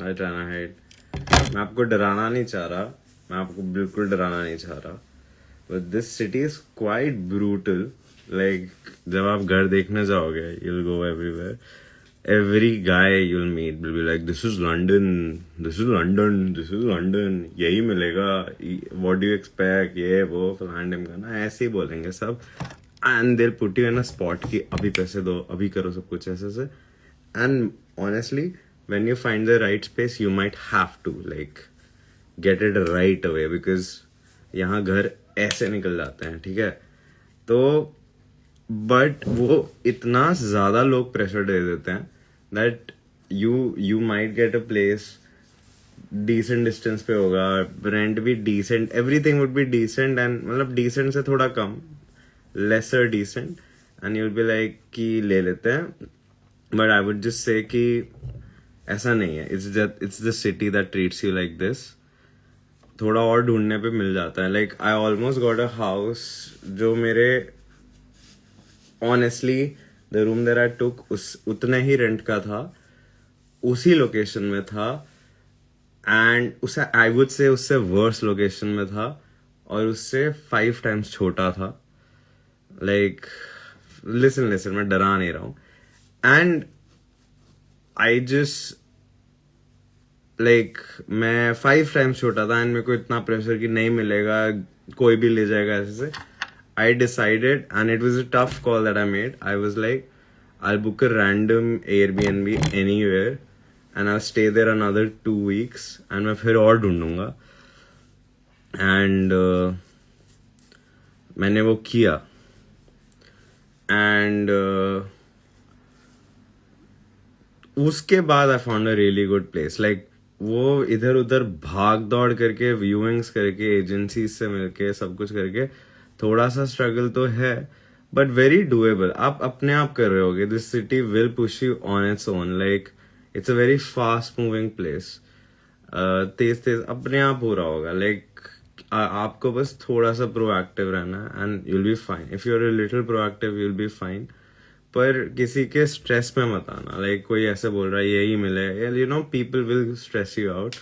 I try to hide. मैं आपको डराना नहीं चाह रहा, मैं आपको बिल्कुल डराना नहीं चाह रहा, but this city is quite brutal. Like जब आप घर देखने जाओगे, you'll go everywhere. Every guy you'll meet will be like, this is London, this is London, this is London. यही मिलेगा. What do you expect? ये वो फलान ढिमका ना ऐसे ही बोलेंगे सब. And they'll put you in a spot कि अभी पैसे दो, अभी करो सब कुछ ऐसे से. And honestly, when you find the right space, you might have to like get it right away because यहाँ घर ऐसे निकल जाते हैं, ठीक है. तो बट वो इतना ज्यादा लोग प्रेशर दे देते हैं that you might get a place decent distance पे होगा, रेंट भी decent, everything would be decent and मतलब डिसेंट से थोड़ा कम, lesser decent, and you will be like कि ले लेते हैं. But I would just say कि ऐसा नहीं है. It's the city that treats you like this. थोड़ा और ढूंढने पे मिल जाता है. Like I almost got a house जो मेरे honestly the room that I took उतने ही रेंट का था, उसी लोकेशन में था, एंड उसे आई वुड से उससे वर्स लोकेशन में था और उससे 5 times छोटा था. लाइक लिसन मैं डरा नहीं रहा हूं. एंड आई जस्ट लाइक मैं 5 times छोटा था एंड मेरे को इतना प्रेशर कि नहीं मिलेगा, कोई भी ले जाएगा ऐसे से. I decided, and it was a tough call that I made. I was like, I'll book a random Airbnb anywhere and I'll stay there another 2 weeks and मैं फिर और ढूंढूंगा. And मैंने वो किया. And उसके बाद I found a really good place. Like वो इधर उधर भाग दौड़ करके, व्यूइंग्स करके, एजेंसीज से मिलके, सब कुछ करके, थोड़ा सा स्ट्रगल तो है बट वेरी डूएबल. आप अपने आप कर रहे होगे. This city will push you on its own. Like it's a very fast moving place. तेज अपने आप हो रहा होगा. लाइक आपको बस थोड़ा सा प्रोएक्टिव रहना है and you'll be fine. If you are a little proactive you'll be fine. पर किसी के स्ट्रेस में मत आना. लाइक कोई ऐसे बोल रहा है यही मिले, you know people will stress you out.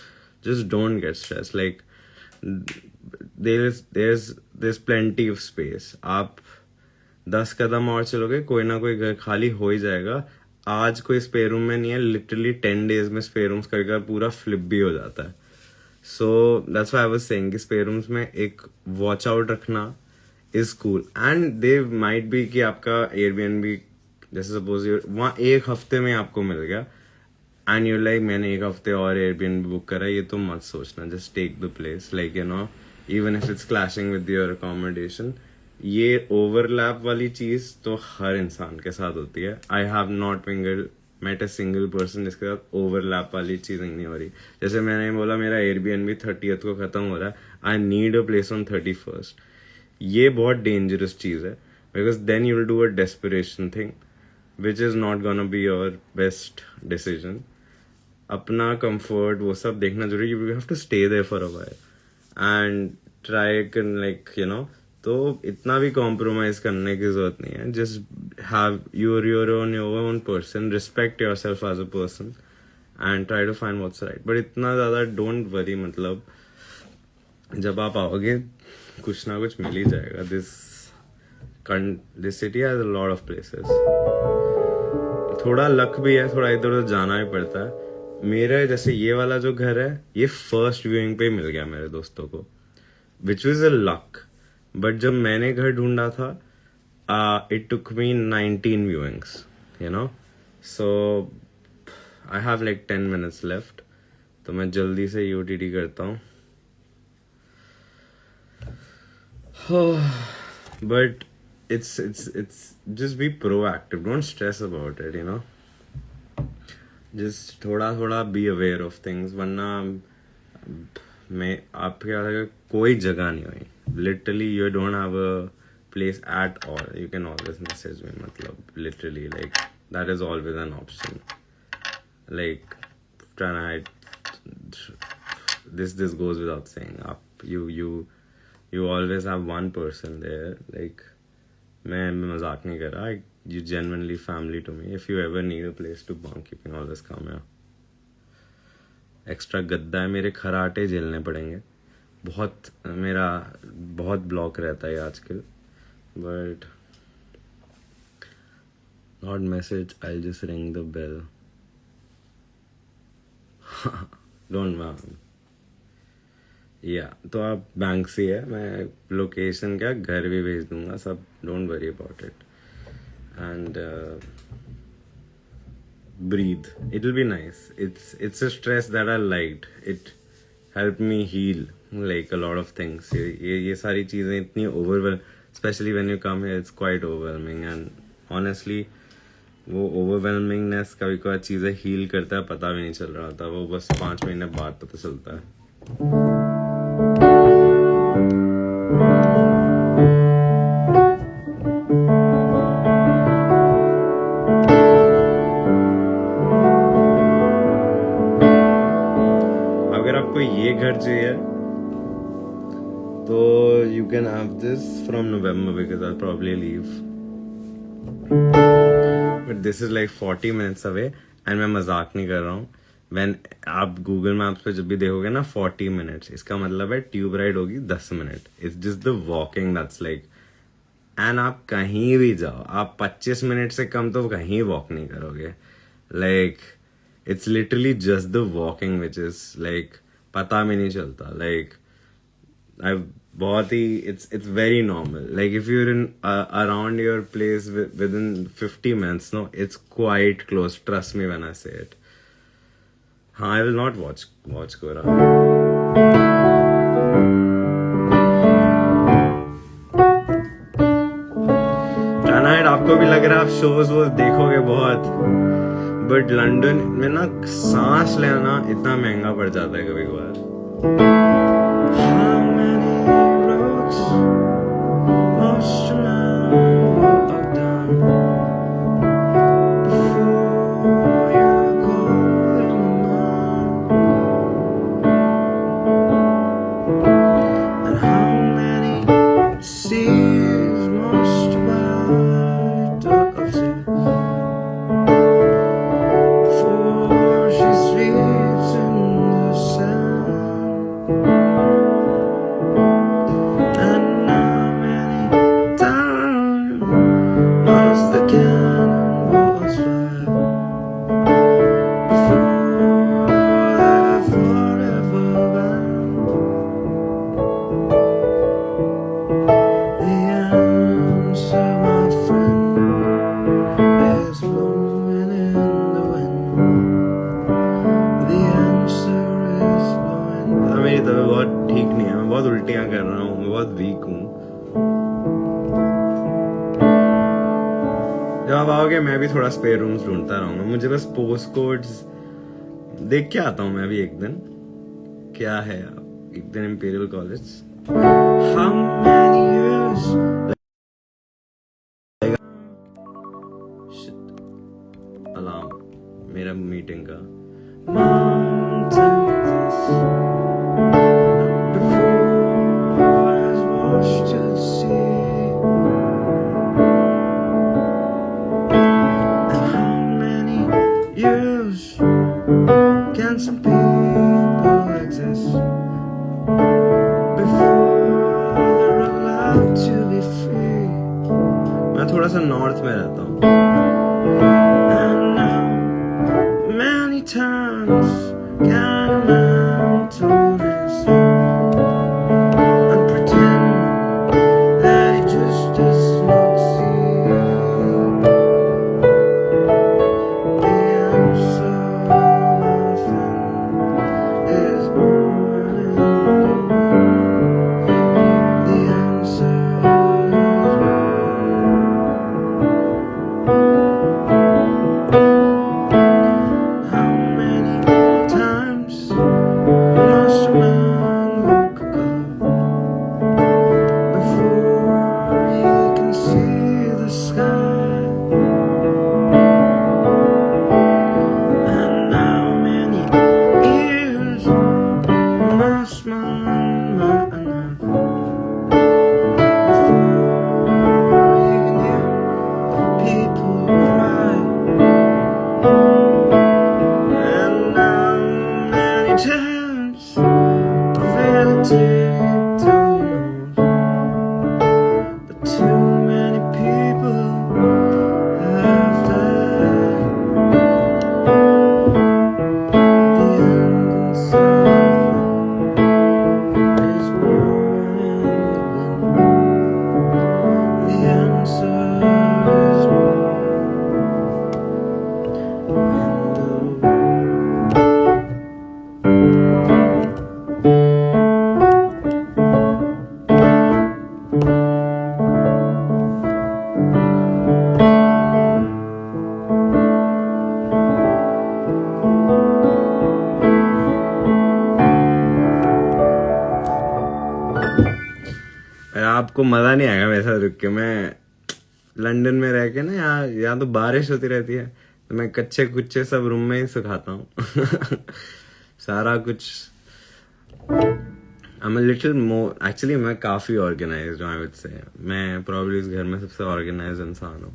Just don't get stress. Like there's plenty of space. आप 10 कदम और चलोगे, कोई ना कोई घर खाली हो ही जाएगा. आज कोई स्पेयर रूम में नहीं है, लिटरली 10 days में स्पेयर रूम्स करके पूरा फ्लिप भी हो जाता है. So that's why I was saying कि स्पेयर रूम्स में एक वॉच आउट रखना is cool. And they might be कि आपका एयरबीएनबी जैसे सपोज वहाँ 1 हफ्ते में आपको मिल गया एंड यू लाइक मैंने 1 हफ्ते और एयरबीएनबी बुक करा, ये तो मत सोचना. Just take the place. Like you know even if it's clashing with your accommodation. ये ओवरलैप वाली चीज तो हर इंसान के साथ होती है. I have not met a single person जिसके साथ ओवरलैप वाली चीज नहीं हो रही. जैसे मैंने बोला मेरा एयरबीएनबी 30th को खत्म हो रहा है, I need a place on 31st. ये बहुत डेंजरस चीज है because then you will do a desperation thing which is not gonna be your best decision. अपना कंफर्ट वो सब देखना जरूरी. You have to stay there for a while and try can like you know. तो इतना भी compromise करने की जरूरत नहीं है. Just have your own person, respect yourself as a person and try to find what's right. But इतना ज्यादा डोंट वरी. मतलब जब आप आओगे कुछ ना कुछ मिल ही जाएगा. This city has a lot of places. थोड़ा लक भी है, थोड़ा इधर उधर जाना भी पड़ता है. मेरा जैसे ये वाला जो घर है ये फर्स्ट व्यूइंग पे मिल गया मेरे दोस्तों को, which was a luck. But जब मैंने घर ढूंढा था it took me 19 viewings, you know. So I have like 10 minutes left, तो मैं जल्दी से यूटीटी करता हूँ. But it's just be proactive. Don't stress about it, you know. Just थोड़ा बी अवेयर ऑफ थिंग्स. वरना मैं आपके क्या कोई जगह नहीं हुई. Literally you don't have a place at all. You can always message me. मतलब literally like that is always an option. Like this goes without saying. Up you always have one person there. Like मैं मजाक नहीं कर रहा. You genuinely family to me. If you ever need a place to bunk, you can always come here. Extra गद्दा है, मेरे खराटे झेलने पड़ेंगे। मेरा बहुत ब्लॉक रहता है आजकल, but not message, I just ring the bell. Don't mind. या तो आप बैंक से है, मैं लोकेशन क्या घर भी भेज दूंगा सब, don't worry about it. And breathe, it'll be nice. It's a stress that I liked. It helped me heal like a lot of things. ये सारी चीजें इतनी overwhelm, especially when you come here, it's quite overwhelming. And honestly, वो overwhelmingness कभी कभी चीजें heal करता है, पता भी नहीं चल रहा था, वो बस 5 महीने बाद पता चलता है। ये घर चाहिए तो you can have this from November because I'll probably leave, but this is like 40 minutes away and मैं मजाक नहीं कर रहा हूँ। When आप Google Maps पे जब भी देखोगे ना 40 minutes, इसका मतलब है ट्यूब राइड होगी 10 minute. It's just the walking that's like, and आप कहीं भी जाओ, आप 25 मिनट से कम तो कहीं वॉक नहीं करोगे। Like it's literally just the walking which is like पता भी नहीं चलता। लाइक आई बहुत ही it's very normal. Like if you're in around your place within 50 minutes, no it's quite close, trust me when I say it. हाँ, I will not watch Gora. Tonight आपको भी लग रहा है आप शोज वो देखोगे बहुत, बट लंदन में ना सांस लेना इतना महंगा पड़ जाता है कभी कभार। जब आप आओगे मैं भी थोड़ा स्पेयर रूम्स ढूंढता रहूंगा, मुझे बस पोस्ट कोड्स देख के आता हूँ मैं भी एक दिन। क्या है एक दिन imperial college. How many years? Alarm मेरा मीटिंग का। Can some people exist before they're allowed to be free? मैं थोड़ा सा नॉर्थ में रहता हूँ। And now many times can amount to this and pretend that it just does not see the answer. ticked till the old, but too many people have died. The end inside is war and the answer is war. आपको मजा नहीं आएगा मेरे साथ रुक के। मैं London में रह के ना, यहाँ तो बारिश होती रहती है, तो मैं कच्चे कुच्चे सब रूम में ही सुखाता हूँ। सारा कुछ I'm a little more actually मैं काफी ऑर्गेनाइज्ड हूँ, I would say। मैं probably इस घर में सबसे ऑर्गेनाइज्ड इंसान हूँ,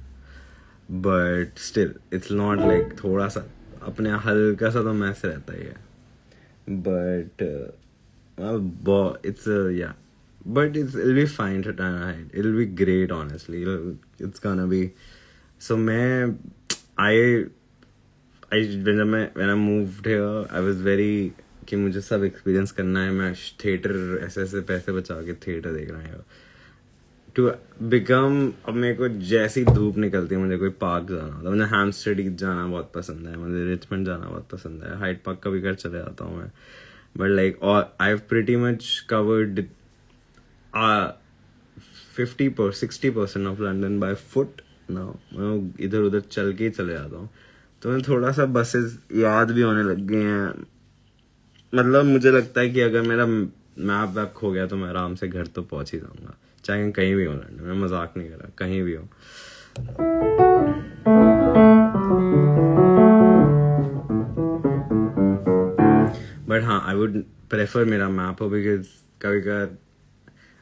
but still it's not like थोड़ा सा अपने हल्का सा तो मैस रहता ही है, but it's yeah, but it'll be fine to turn ahead, it'll be great honestly, it's gonna be so मैं when I moved here I was very कि मुझे सब एक्सपीरियंस करना है। मैं थिएटर ऐसे पैसे बचा के थिएटर देख रहा हूँ टू बिकम। अब मेरे को जैसी धूप निकलती है, मुझे कोई पार्क जाना होता है, मुझे हैमस्टर्ड जाना बहुत पसंद है, मुझे रिचमंड जाना बहुत पसंद है, हाइड पार्क कभी कर चले जाता हूँ मैं, बट लाइक और I have pretty much covered 60% of London by foot now. मैं इधर उधर चल के ही चले जाता हूँ, तो मैं थोड़ा सा बसेस याद भी होने लग गए हैं। मतलब मुझे लगता है कि अगर मेरा मैप वैप खो गया तो मैं आराम से घर तो पहुंच ही जाऊंगा, चाहे कहीं भी हो लंदन। मैं मजाक नहीं कर रहा, कहीं भी हो। बट हाँ, आई वुड प्रेफर मेरा मैप हो, बिकॉज कभी कभार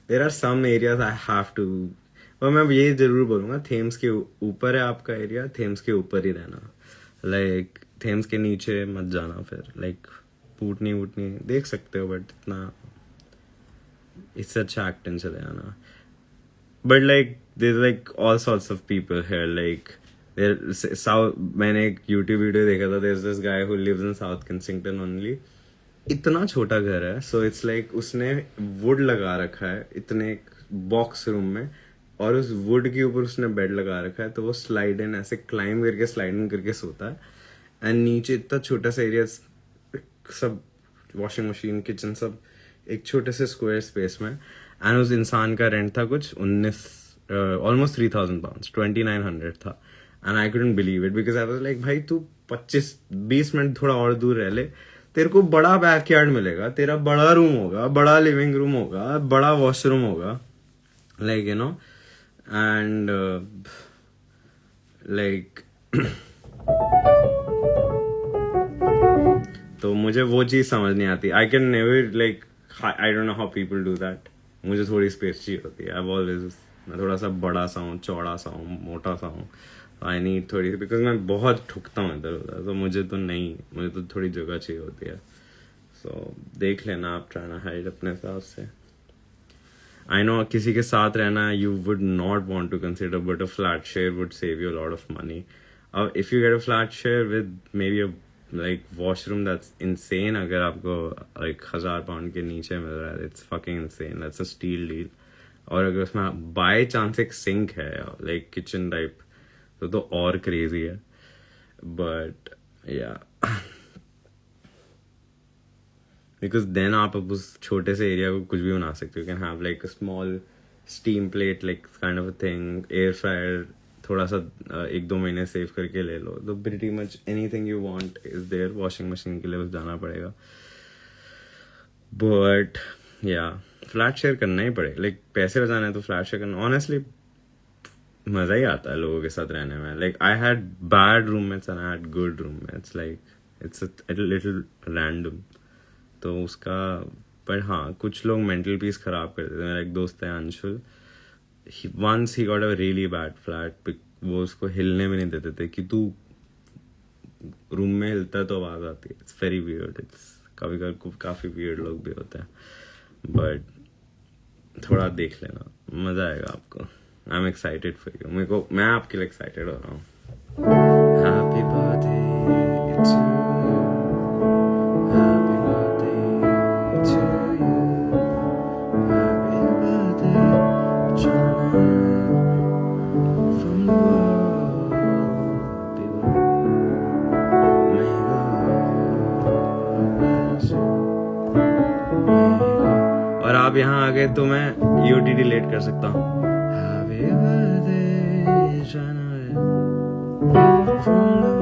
there are some areas I have to. और मैं ये जरूर बोलूंगा, थेम्स के ऊपर है आपका एरिया, थेम्स के ऊपर ही रहना। लाइक थेम्स के नीचे मत जाना, फिर लाइक पूटनी वूटनी देख सकते हो, बट इतना इससे अच्छा एक्टिंग चले जाना। But like there like all sorts of people here, like south. मैंने एक यूट्यूब वीडियो देखा था, there is this guy who lives in south Kensington only. इतना छोटा घर है, सो इट्स लाइक उसने वुड लगा रखा है इतने बॉक्स रूम में, और उस वुड के ऊपर उसने बेड लगा रखा है, तो वो स्लाइड इन ऐसे क्लाइंब करके स्लाइड इन करके सोता है। एंड नीचे इतना छोटा सा एरिया, सब वॉशिंग मशीन किचन सब एक छोटे से स्क्वायर स्पेस में। एंड उस इंसान का रेंट था कुछ ऑलमोस्ट 3,000 पाउंड, 2,900 था। And I couldn't believe it, because I was like भाई तू 25-20 मिनट थोड़ा और दूर रह ले, तेरे को बड़ा बैकयार्ड मिलेगा, तेरा बड़ा रूम होगा, बड़ा लिविंग रूम होगा, बड़ा वॉशरूम होगा, like you no. And like तो मुझे वो चीज समझ नहीं आती। I can never like, I don't know how people do that. मुझे थोड़ी स्पेस चाहिए होती है। आई ऑलवेज, मैं थोड़ा सा बड़ा सा हूँ, चौड़ा सा हूँ, मोटा सा हूँ। आई नीड थोड़ी, बिकॉज मैं बहुत ठुकता हूँ इधर उधर, तो मुझे तो थोड़ी जगह चाहिए होती है। सो देख लेना आप, ट्राई हाइड अपने हिसाब से। आई नो किसी के साथ रहना you would not want to consider, but a flat share would save you a lot of money. If you get a flat share with maybe a like washroom that's insane, अगर आपको like 1,000 pound के नीचे मिल रहा है, it's fucking insane, that's a steal deal. और अगर उसमें by chance एक सिंक है लाइक किचन टाइप, तो और क्रेजी है। बट या बिकॉज देन आप अब उस छोटे से एरिया को कुछ भी बना सकते हो। You can have like a small steam plate, like kind of a thing, air fryer, थोड़ा सा 1-2 महीने सेव करके ले लो, तो pretty much anything you want is there. Washing machine के लिए बस जाना पड़ेगा। बट या फ्लैट शेयर करना ही पड़ेगा, लाइक पैसे बचाना है तो फ्लैट शेयर करना। ऑनेस्टली मजा ही आता है लोगों के साथ रहने में। Like I had bad roommates and I had good roommates, like it's a little random. तो उसका, पर हाँ कुछ लोग मेंटल पीस खराब कर देते हैं। मेरा एक दोस्त है Anshul, once he got a really bad flat, वो उसको हिलने भी नहीं देते थे कि तू रूम में हिलता है तो आवाज आती है। इट्स वेरी वियर्ड, इट्स कभी कभी काफी वियर्ड लोग भी होते हैं। बट थोड़ा देख लेना, मजा आएगा आपको। I am excited for you. मैं आपके लिए एक्साइटेड हो रहा हूँ। Happy birthday to you, happy birthday to you, happy birthday जाना from the world, happy birthday, may God bless you, may God। और आप यहाँ आ गए तो मैं UT डिलीट कर सकता हूँ। Happy birthday, January, from the